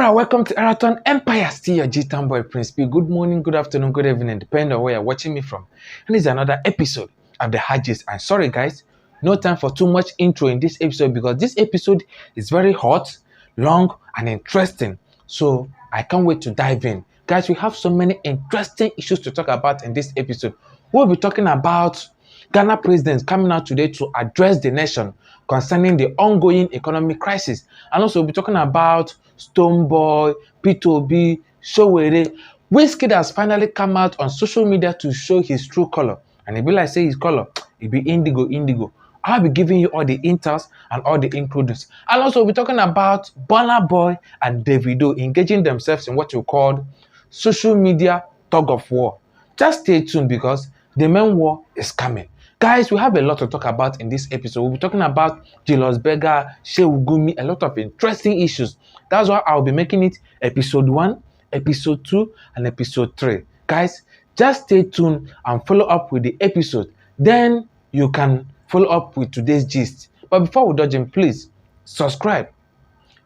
Alright, welcome to Eraton Empire. Still your G-Town boy Prince P. Good morning, good afternoon, good evening, depending on where you're watching me from. And this is another episode of the Hajis. And sorry guys, no time for too much intro in this episode because this episode is very hot, long, and interesting. So I can't wait to dive in. Guys, we have so many interesting issues to talk about in this episode. We'll be talking about Ghana president coming out today to address the nation concerning the ongoing economic crisis. And also we'll be talking about Stonebwoy, P2B, Sowore. Wike has finally come out on social media to show his true color. And it be like say his color, it be indigo. I'll be giving you all the intels and all the includes. And also we'll be talking about Burna Boy and Davido engaging themselves in what you call social media tug of war. Just stay tuned because the main war is coming. Guys, we have a lot to talk about in this episode. We'll be talking about Julius BERGER, Sheikh Gumi, a lot of interesting issues. That's why I'll be making it episode 1, episode 2, and episode 3. Guys, just stay tuned and follow up with the episode. Then you can follow up with today's gist. But before we dodge in, please subscribe,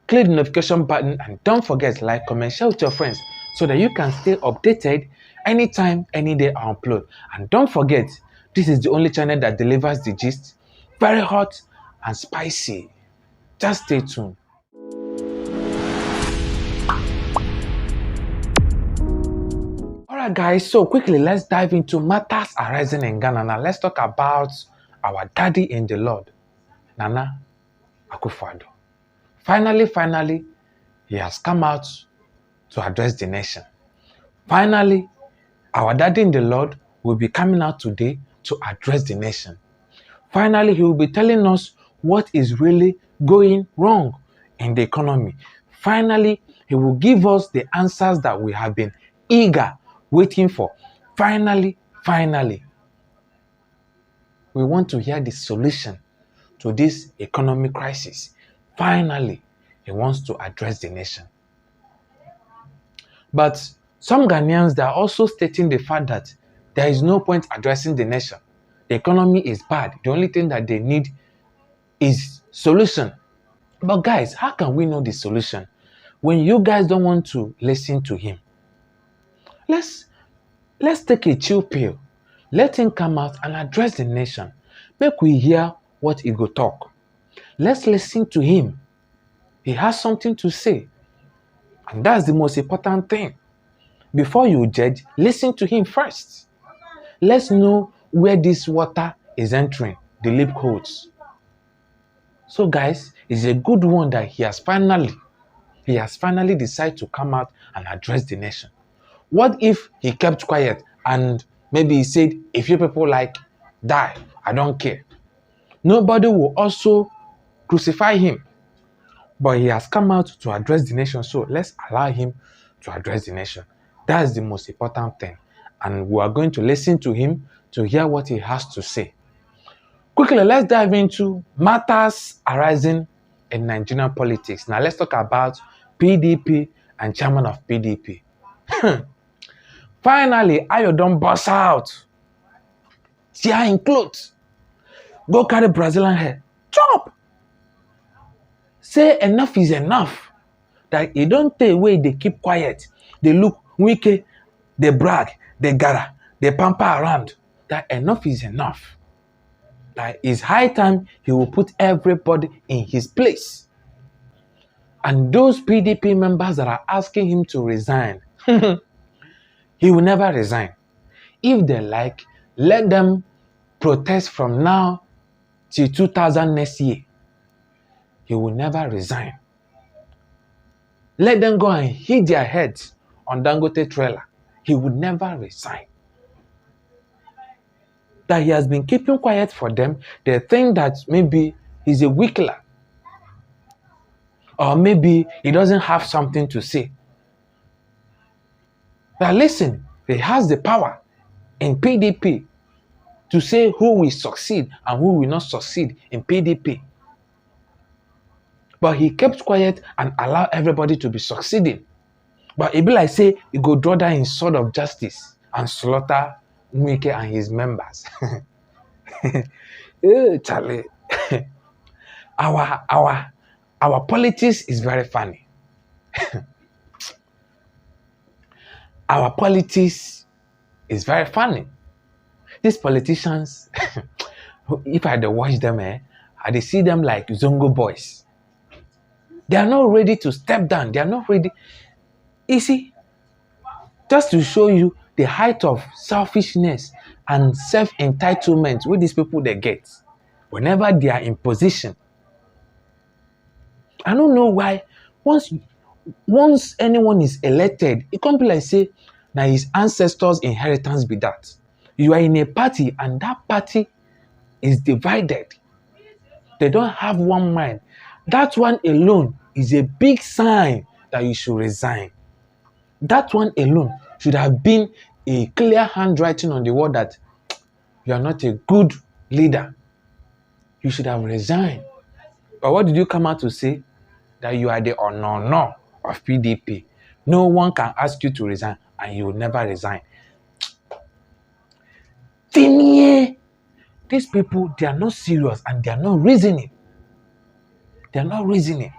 click the notification button, and don't forget like, comment, share with your friends so that you can stay updated anytime, any day I upload. And don't forget, this is the only channel that delivers the gist, very hot and spicy. Just stay tuned. Alright guys, so quickly let's dive into matters arising in Ghana. Now let's talk about our daddy in the Lord, Nana Akufo-Addo. Finally, he has come out to address the nation. Finally, our daddy in the Lord will be coming out today to address the nation. Finally, he will be telling us what is really going wrong in the economy. Finally, he will give us the answers that we have been eager waiting for. Finally, we want to hear the solution to this economic crisis. Finally, he wants to address the nation. But some Ghanaians, they are also stating the fact that there is no point addressing the nation. The economy is bad. The only thing that they need is solution. But guys, how can we know the solution when you guys don't want to listen to him? Let's take a chill pill. Let him come out and address the nation. Make we hear what he go talk. Let's listen to him. He has something to say. And that's the most important thing. Before you judge, listen to him first. Let's know where this water is entering, the lip holes. So guys, it's a good one that he has finally decided to come out and address the nation. What if he kept quiet and maybe he said, if you people like die, I don't care. Nobody will also crucify him. But he has come out to address the nation, so let's allow him to address the nation. That's the most important thing. And we are going to listen to him to hear what he has to say. Quickly, let's dive into matters arising in Nigerian politics. Now, let's talk about PDP and chairman of PDP. Finally, Ayo don burst out. See her in clothes. Go carry Brazilian hair. Chop! Say enough is enough. That you don't take away, they keep quiet. They look wicked, they brag, they gara, they pamper around. That enough is enough. That it's high time he will put everybody in his place. And those PDP members that are asking him to resign, he will never resign. If they like, let them protest from now till 2000 next year. He will never resign. Let them go and hit their heads on Dangote trailer. He would never resign. That he has been keeping quiet for them. They think that maybe he's a weakler. Or maybe he doesn't have something to say. But listen, he has the power in PDP to say who will succeed and who will not succeed in PDP. But he kept quiet and allowed everybody to be succeeding. But it be like say, he go draw down his sword of justice and slaughter Wike and his members. Charlie. Our politics is very funny. Our politics is very funny. These politicians, if I had to watch them, I dey see them like Zongo boys. They are not ready to step down. They are not ready. You see, just to show you the height of selfishness and self-entitlement with these people they get whenever they are in position. I don't know why once anyone is elected, it can't be like say now his ancestors' inheritance be that. You are in a party and that party is divided. They don't have one mind. That one alone is a big sign that you should resign. That one alone should have been a clear handwriting on the wall that you are not a good leader. You should have resigned. But what did you come out to say? That you are the no of PDP. No one can ask you to resign and you will never resign. These people, they are not serious and they are not reasoning. They are not reasoning.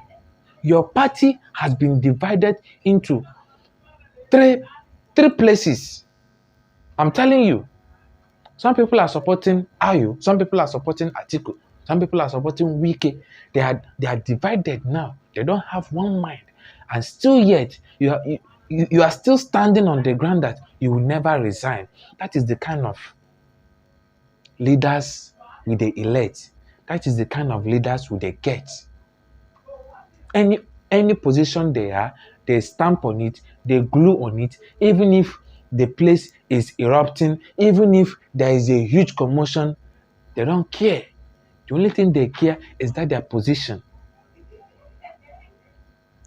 Your party has been divided into three places. I'm telling you. Some people are supporting Ayu. Some people are supporting Atiku. Some people are supporting Wike. They are divided now. They don't have one mind. And still yet, you are still standing on the ground that you will never resign. That is the kind of leaders we they elect. That is the kind of leaders we they get. Any position they are, they stamp on it, they glue on it, even if the place is erupting, even if there is a huge commotion, they don't care. The only thing they care is that their position.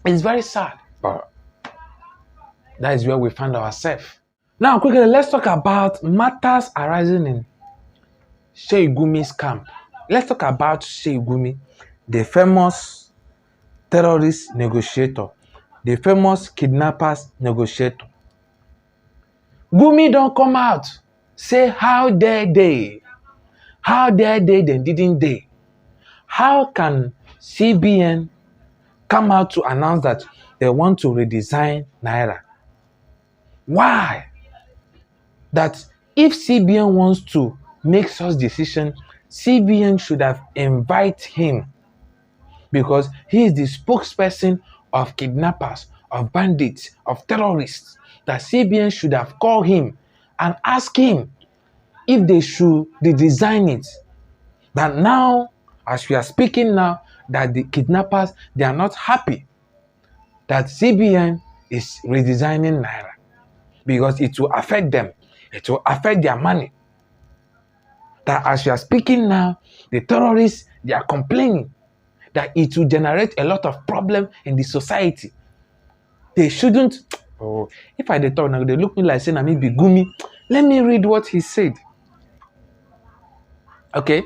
It's very sad, but that is where we find ourselves. Now, quickly, let's talk about matters arising in Sheikh Gumi's camp. Let's talk about Sheikh Gumi, the famous terrorist negotiator, the famous kidnappers negotiator. Gumi don't come out, say how dare they? How dare they didn't they? How can CBN come out to announce that they want to redesign Naira? Why? That if CBN wants to make such decision, CBN should have invited him because he is the spokesperson of kidnappers, of bandits, of terrorists. That CBN should have called him and asked him if they should redesign it. That now, as we are speaking now, that the kidnappers, they are not happy that CBN is redesigning Naira because it will affect them. It will affect their money. That as we are speaking now, the terrorists, they are complaining that it will generate a lot of problem in the society. They shouldn't. Oh, if I talk now, they look me like saying, "I may be Gumi." Let me read what he said. Okay,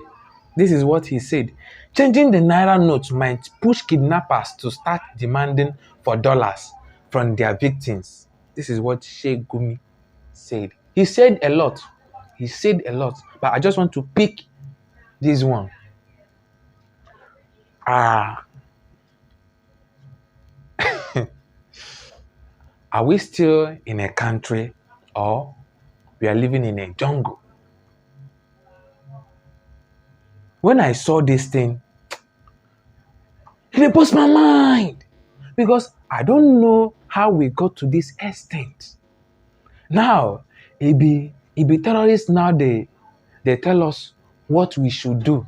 this is what he said. Changing the Naira notes might push kidnappers to start demanding for dollars from their victims. This is what Sheikh Gumi said. He said a lot. He said a lot. But I just want to pick this one. Are we still in a country or we are living in a jungle? When I saw this thing, it blows my mind because I don't know how we got to this extent. Now, it be terrorists now they tell us what we should do.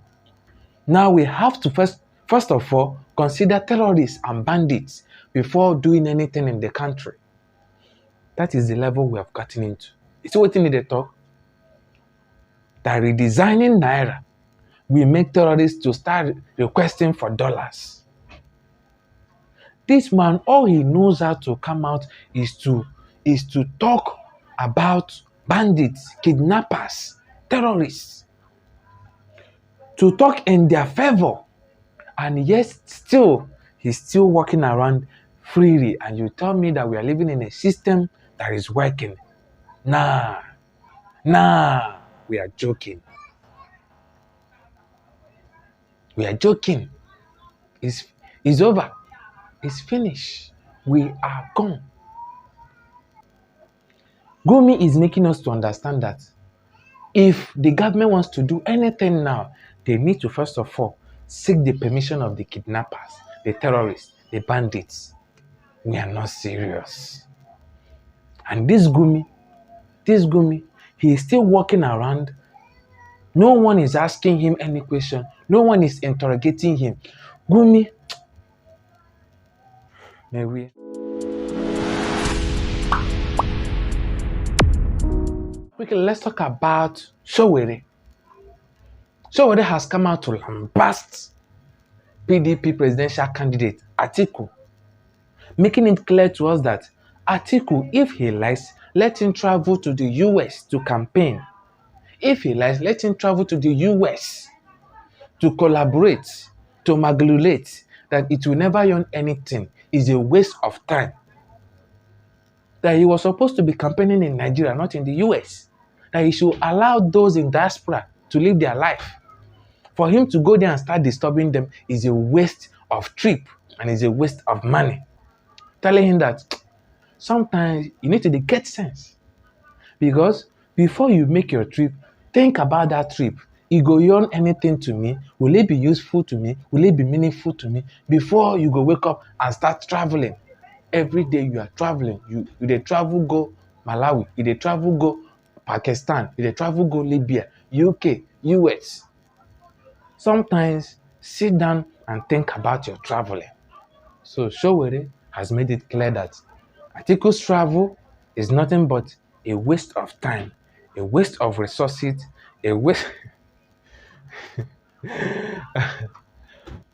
Now we have to first of all consider terrorists and bandits before doing anything in the country. That is the level we have gotten into. You see what you need to talk? That redesigning Naira will make terrorists to start requesting for dollars. This man, all he knows how to come out is to talk about bandits, kidnappers, terrorists. To talk in their favor. And yet he's still walking around freely. And you tell me that we are living in a system that is working. Nah, we are joking. We are joking. It's over. It's finished. We are gone. Gumi is making us to understand that if the government wants to do anything now, they need to first of all seek the permission of the kidnappers, the terrorists, the bandits. We are not serious. And this Gumi, he is still walking around. No one is asking him any question. No one is interrogating him. Gumi, maybe. Okay, let's talk about Sowore. Sowore has come out to lambast PDP presidential candidate Atiku, making it clear to us that Atiku, if he likes, let him travel to the US to campaign. If he likes, let him travel to the US to collaborate, to maglulate, that it will never earn anything. It's a waste of time. That he was supposed to be campaigning in Nigeria, not in the US. That he should allow those in diaspora to live their life. For him to go there and start disturbing them is a waste of trip and is a waste of money. Telling him that sometimes you need to get sense. Because before you make your trip, think about that trip. It go earn anything to me? Will it be useful to me? Will it be meaningful to me? Before you go wake up and start traveling. Every day you are traveling. You dey travel go Malawi. You dey travel go Pakistan. You dey travel go Libya, UK, US. Sometimes sit down and think about your traveling. So Sowore has made it clear that Atiku's travel is nothing but a waste of time, a waste of resources, a waste.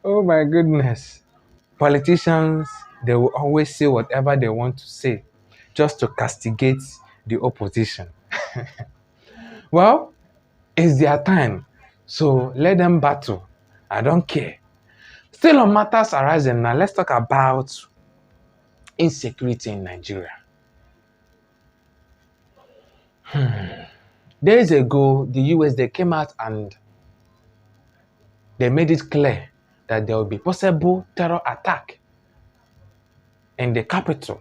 Oh my goodness. Politicians, they will always say whatever they want to say just to castigate the opposition. Well, it's their time, so let them battle. I don't care. Still on matters arising now, let's talk about insecurity in Nigeria. Days ago, the US, they came out and they made it clear that there will be possible terror attack in the capital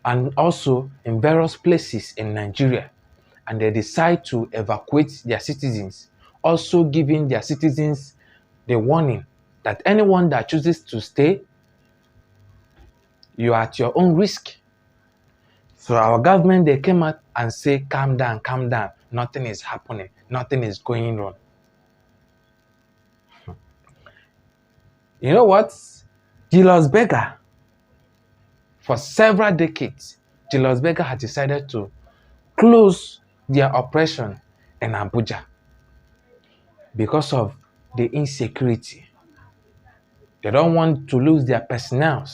and also in various places in Nigeria. And they decide to evacuate their citizens, also giving their citizens the warning that anyone that chooses to stay, you are at your own risk. So our government, they came out and say, calm down, nothing is happening, nothing is going on. You know what? Julius Berger, for several decades, Julius Berger has decided to close their operation in Abuja because of the insecurity. They don't want to lose their personnel.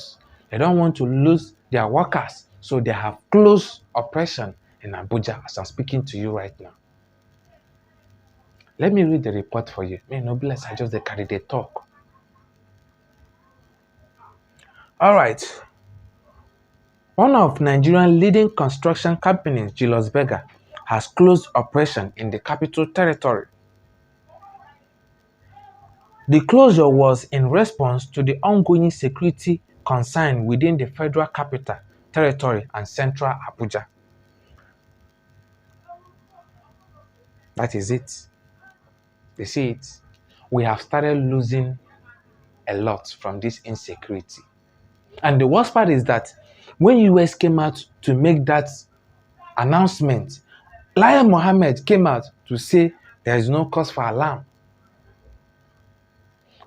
They don't want to lose their workers. So they have closed operation in Abuja as I'm speaking to you right now. Let me read the report for you. May no bless, I just carry the talk. All right. One of Nigeria's leading construction companies, Julius Berger, has closed operation in the Capital Territory. The closure was in response to the ongoing security concern within the Federal Capital Territory and Central Abuja. That is it. You see it? We have started losing a lot from this insecurity. And the worst part is that when US came out to make that announcement, Lai Mohammed came out to say there is no cause for alarm.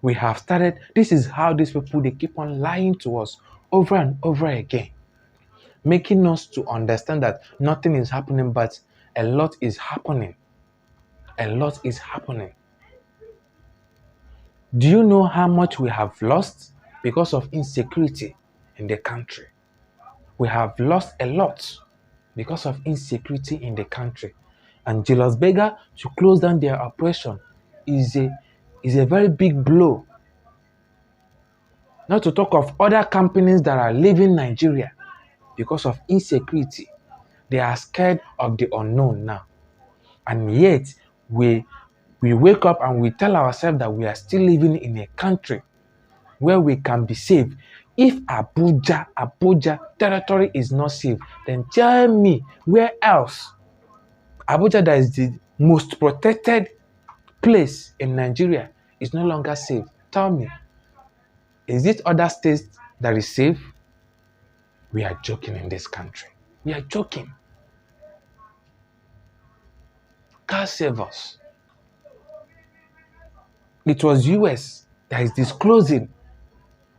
We have started, this is how these people, they keep on lying to us over and over again, making us to understand that nothing is happening, but a lot is happening. A lot is happening. Do you know how much we have lost because of insecurity in the country? We have lost a lot because of insecurity in the country. And Julius Berger to close down their operation is a very big blow. Not to talk of other companies that are leaving Nigeria because of insecurity. They are scared of the unknown now. And yet, we wake up and we tell ourselves that we are still living in a country where we can be safe. If Abuja territory is not safe, then tell me where else? Abuja, that is the most protected place in Nigeria, is no longer safe. Tell me, is it other states that is safe? We are joking in this country. We are joking. God save us. It was US that is disclosing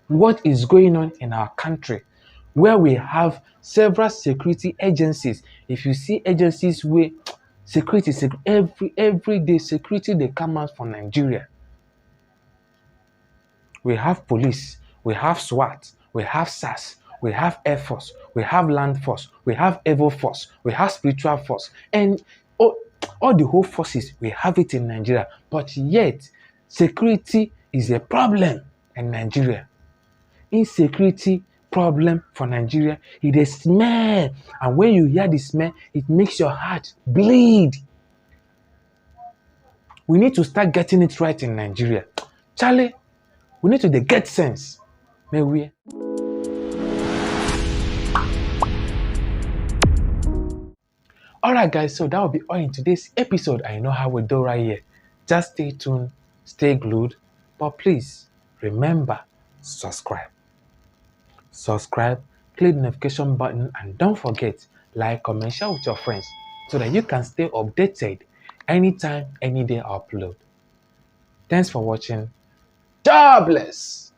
what is going on in our country, where we have several security agencies. If you see agencies where security every day security they come out from Nigeria. We have police, we have SWAT, we have SAS, we have Air Force, we have Land Force, we have Evo Force, we have Spiritual Force, and all the whole forces, we have it in Nigeria. But yet, security is a problem in Nigeria. Insecurity problem for Nigeria. It is smell, and when you hear the smell, it makes your heart bleed. We need to start getting it right in Nigeria. Charlie, we need to get sense. May we? Alright guys, so that will be all in today's episode. I know how we do right here. Just stay tuned, stay glued, but please remember, subscribe. Subscribe, click the notification button, and don't forget, like, comment, share with your friends so that you can stay updated anytime, any day I upload. Thanks for watching. God bless.